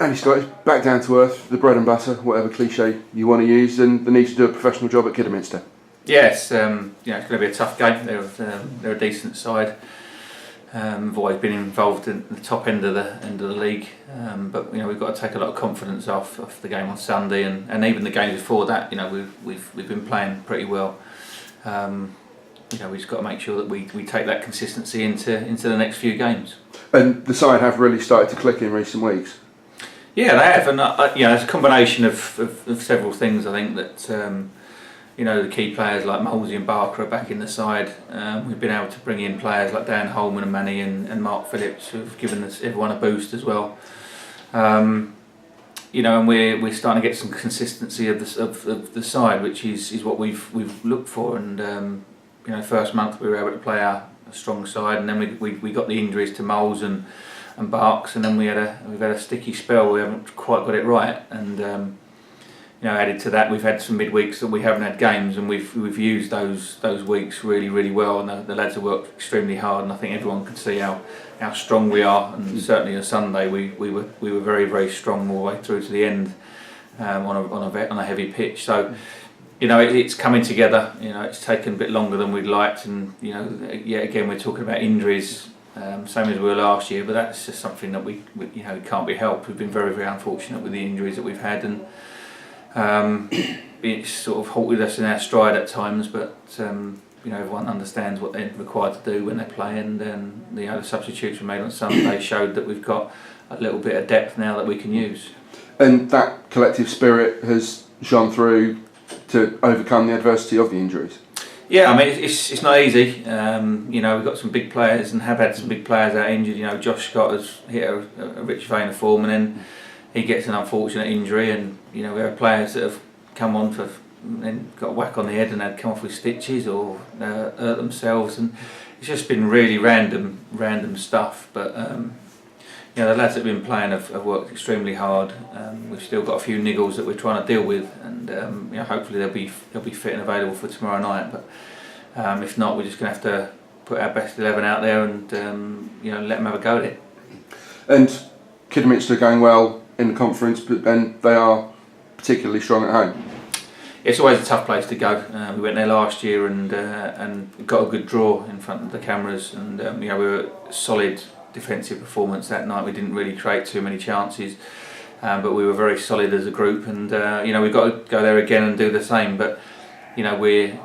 And Scott, it's back down to earth, the bread and butter, whatever cliche you want to use, and the need to do a professional job at Kidderminster. Yes, it's going to be a tough game. They're a decent side. I've always been involved in the top end of the league, but we've got to take a lot of confidence off the game on Sunday, and even the games before that. We've been playing pretty well. We've just got to make sure that we take that consistency into the next few games. And the side have really started to click in recent weeks. Yeah, they have, and it's a combination of several things. I think that the key players like Molesey and Barker are back in the side. We've been able to bring in players like Dan Holman and Manny and Mark Phillips, who've given everyone a boost as well. And we're starting to get some consistency of the side, which is what we've looked for. And first month we were able to play a strong side, and then we got the injuries to Moles and Barks, and then we've had a sticky spell. We haven't quite got it right, and added to that, we've had some midweeks that we haven't had games, and we've used those weeks really, really well, and the lads have worked extremely hard, and I think everyone can see how strong we are. And certainly on Sunday we were very, very strong all the way through to the end, on a heavy pitch. So it's coming together. It's taken a bit longer than we'd liked, and again we're talking about injuries, same as we were last year, but that's just something that we can't be helped. We've been very, very unfortunate with the injuries that we've had, and it's sort of halted us in our stride at times, but everyone understands what they're required to do when they play, and the substitutes we made on Sunday showed that we've got a little bit of depth now that we can use. And that collective spirit has shone through to overcome the adversity of the injuries. Yeah, I mean it's not easy. We've got some big players and have had some big players out injured. Josh Scott has hit a rich vein of form, and then he gets an unfortunate injury, and we have players that have come on and got a whack on the head and had come off with stitches or hurt themselves, and it's just been really random stuff. But the lads that have been playing have worked extremely hard. We've still got a few niggles that we're trying to deal with, and hopefully they'll be fit and available for tomorrow night. But if not, we're just going to have to put our best 11 out there and let them have a go at it. And Kidderminster are going well in the conference, but then they are particularly strong at home. It's always a tough place to go. We went there last year and got a good draw in front of the cameras, and we were a solid defensive performance that night. We didn't really create too many chances, but we were very solid as a group, and we've got to go there again and do the same. But we're,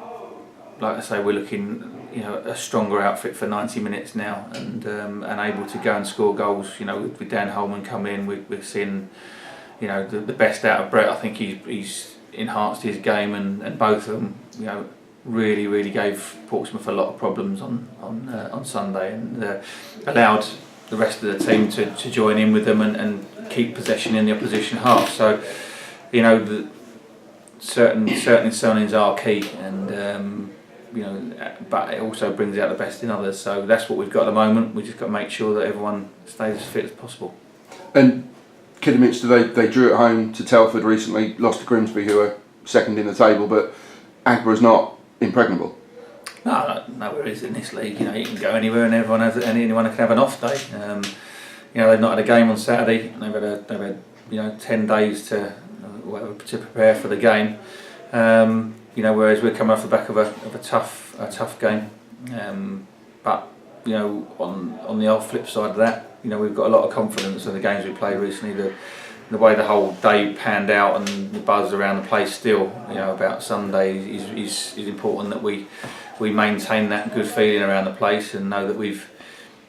like I say, we're looking a stronger outfit for 90 minutes now, and able to go and score goals. With Dan Holman coming in, we're seeing the best out of Brett. I think he's enhanced his game, and both of them really gave Portsmouth a lot of problems on Sunday, and allowed the rest of the team to join in with them and keep possession in the opposition half. So certain signings are key, and but it also brings out the best in others. So that's what we've got at the moment. We just got to make sure that everyone stays as fit as possible. And Kidderminster, they drew at home to Telford recently, lost to Grimsby, who are second in the table, but Agboro's not impregnable. Nowhere is in this league. You can go anywhere, and anyone can have an off day. They've not had a game on Saturday. They've had 10 days to prepare for the game. Whereas we're coming off the back of a tough game. But on the old flip side of that, we've got a lot of confidence in the games we played recently. The way the whole day panned out and the buzz around the place still, about Sunday is important, that we maintain that good feeling around the place, and know that we've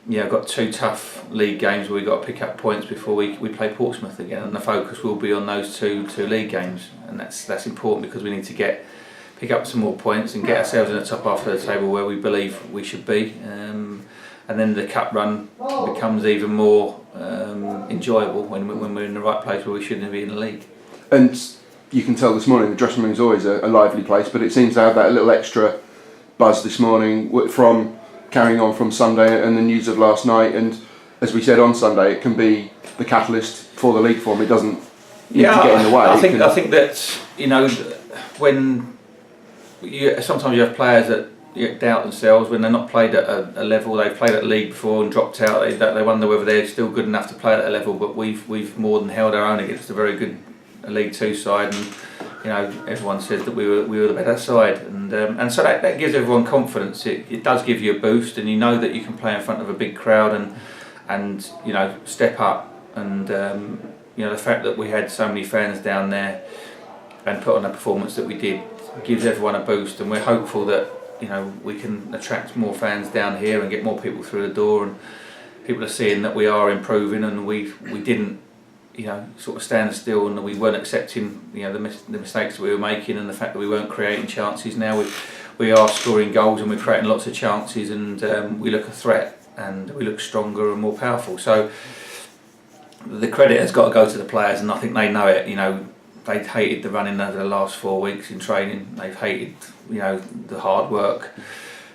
got 2 tough league games where we've got to pick up points before we play Portsmouth again, and the focus will be on those two league games, and that's important because we need to pick up some more points and get ourselves in the top half of the table where we believe we should be, and then the cup run becomes even more enjoyable when we're in the right place where we shouldn't be in the league. And you can tell this morning the dressing room is always a lively place, but it seems to have that little extra buzz this morning from carrying on from Sunday and the news of last night. And as we said on Sunday, it can be the catalyst for the league form. It doesn't need to get in the way. I think that when sometimes you have players that doubt themselves when they're not played at a level. They've played at league before and dropped out. They wonder whether they're still good enough to play at that level. But we've more than held our own against a very good League Two side, and everyone says that we were the better side, and so that gives everyone confidence. It does give you a boost, and you know that you can play in front of a big crowd and step up, and the fact that we had so many fans down there and put on a performance that we did gives everyone a boost, and we're hopeful that we can attract more fans down here and get more people through the door, and people are seeing that we are improving, and we didn't sort of stand still, and we weren't accepting the mistakes that we were making, and the fact that we weren't creating chances. Now we are scoring goals and we're creating lots of chances, and we look a threat and we look stronger and more powerful. So the credit has got to go to the players, and I think they know it. They hated the running over the last 4 weeks in training. They've hated the hard work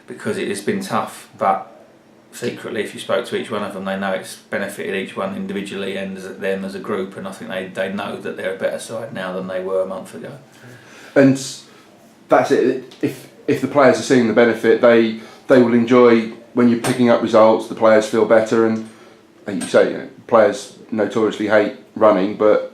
because it has been tough, but secretly, if you spoke to each one of them, they know it's benefited each one individually and them as a group, and I think they know that they're a better side now than they were a month ago. And that's it. If the players are seeing the benefit, they will enjoy when you're picking up results. The players feel better, and you say players notoriously hate running, but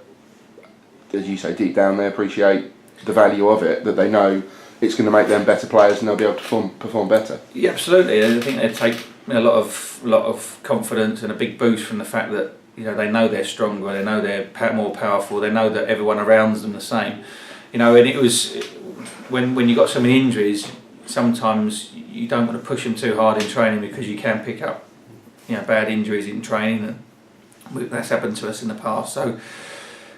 as you say, deep down they appreciate the value of it, that they know it's going to make them better players and they'll be able to perform better. Yeah, absolutely. I think they take a lot of confidence and a big boost from the fact that they know they're stronger, they know they're more powerful, they know that everyone around them the same. And it was when you got so many injuries, sometimes you don't want to push them too hard in training because you can pick up bad injuries in training, and that's happened to us in the past. So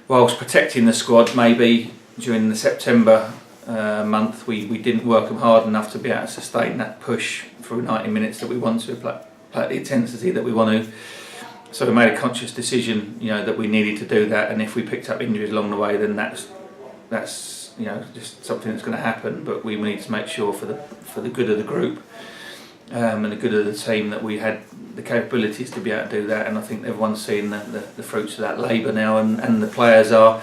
whilst protecting the squad, maybe during the September month we didn't work them hard enough to be able to sustain that push through 90 minutes that we want to play at the intensity that we want to. So we made a conscious decision that we needed to do that, and if we picked up injuries along the way, then that's just something that's going to happen. But we need to make sure for the good of the group and the good of the team that we had the capabilities to be able to do that, and I think everyone's seeing the fruits of that labour now, and the players are,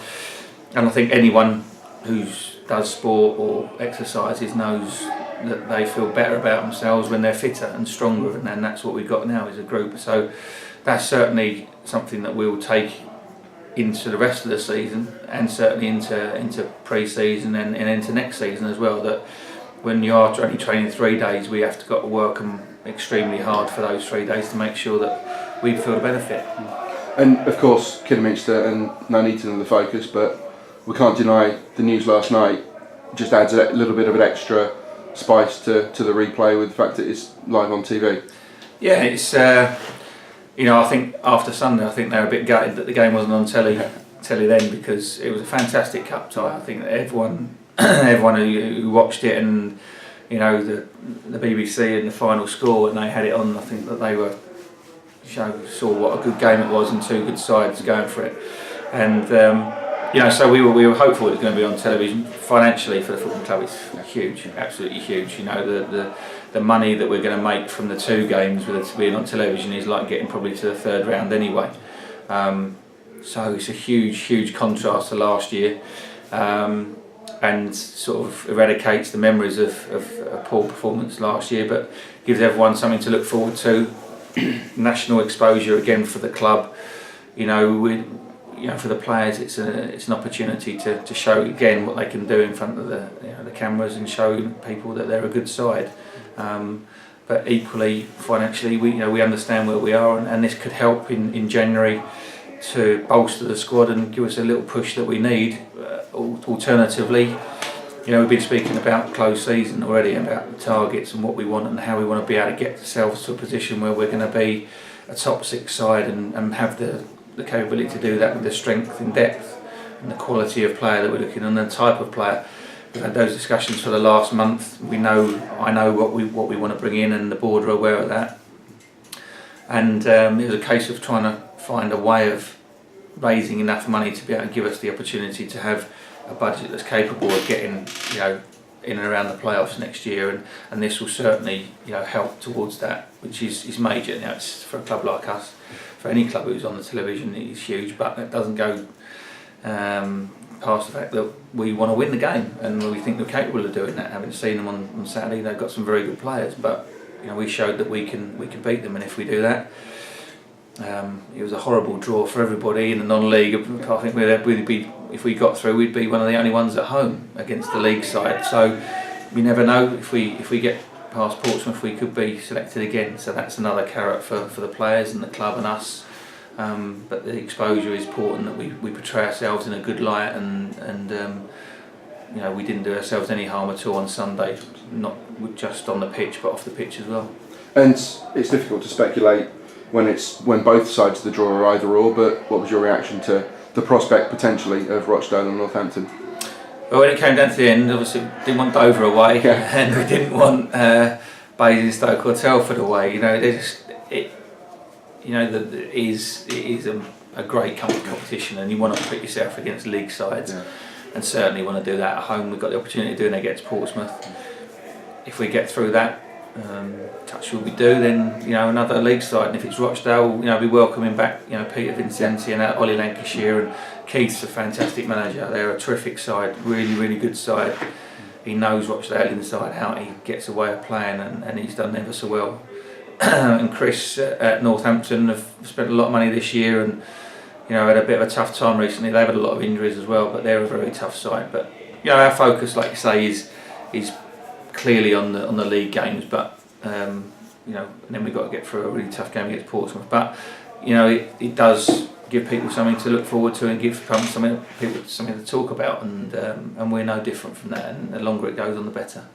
and I think anyone who does sport or exercises knows that they feel better about themselves when they're fitter and stronger, and that's what we've got now as a group. So that's certainly something that we'll take into the rest of the season, and certainly into pre-season and into next season as well, that when you are only training 3 days, we have to work them extremely hard for those 3 days to make sure that we feel the benefit. And of course Kidderminster, and no need to know the focus, but we can't deny the news last night just adds a little bit of an extra spice to the replay with the fact that it's live on TV. Yeah, it's I think after Sunday, I think they were a bit gutted that the game wasn't on telly then, because it was a fantastic cup tie. I think that everyone who watched it, and the BBC and the final score, and they had it on, I think that they were saw what a good game it was and two good sides going for it, and so we were hopeful it was going to be on television. Financially for the football club, it's huge, absolutely huge. The money that we're going to make from the two games with it being on television is like getting probably to the third round anyway. So it's a huge contrast to last year, and sort of eradicates the memories of a poor performance last year, but gives everyone something to look forward to. National exposure again for the club. For the players, it's an opportunity to show again what they can do in front of the cameras, and show people that they're a good side. But equally, financially, we understand where we are, and this could help in January to bolster the squad and give us a little push that we need. Alternatively, we've been speaking about closed season already, about the targets and what we want and how we want to be able to get ourselves to a position where we're going to be a top 6 side and have the capability to do that with the strength and depth and the quality of player that we're looking at, and the type of player. We've had those discussions for the last month. I know what we want to bring in, and the board are aware of that. And it was a case of trying to find a way of raising enough money to be able to give us the opportunity to have a budget that's capable of getting in and around the playoffs next year, and this will certainly help towards that, which is major. It's for a club like us. For any club who's on the television, it's huge, but it doesn't go past the fact that we want to win the game, and we think we're capable of doing that. Having seen them on Saturday, they've got some very good players, but we showed that we can beat them, and if we do that, it was a horrible draw for everybody in the non-league. I think we'd be, if we got through, we'd be one of the only ones at home against the league side. So we never know, if we get past Portsmouth, we could be selected again. So that's another carrot for the players and the club and us. But the exposure is important, that we portray ourselves in a good light, and we didn't do ourselves any harm at all on Sunday, not just on the pitch but off the pitch as well. And it's difficult to speculate when both sides of the draw are either or, but what was your reaction to the prospect potentially of Rochdale and Northampton? Well, when it came down to the end, obviously we didn't want Dover away, and we didn't want Basingstoke or Telford away. It is a great competition, and you want to put yourself against league sides, and certainly want to do that at home. We've got the opportunity of doing it against Portsmouth. If we get through that, touch wood we do, then another league side, and if it's Rochdale, we welcoming back Peter Vincenti and Ollie Lancashire, and Keith's a fantastic manager. They're a terrific side, really good side. He knows Rochdale inside out. He gets a way of playing, and he's done ever so well. And Chris at Northampton have spent a lot of money this year, and had a bit of a tough time recently. They've had a lot of injuries as well, but they're a very tough side. But our focus, like you say, is clearly on the league games, but and then we've got to get through a really tough game against Portsmouth. But it does give people something to look forward to, and give people something to talk about, and we're no different from that. And the longer it goes on, the better.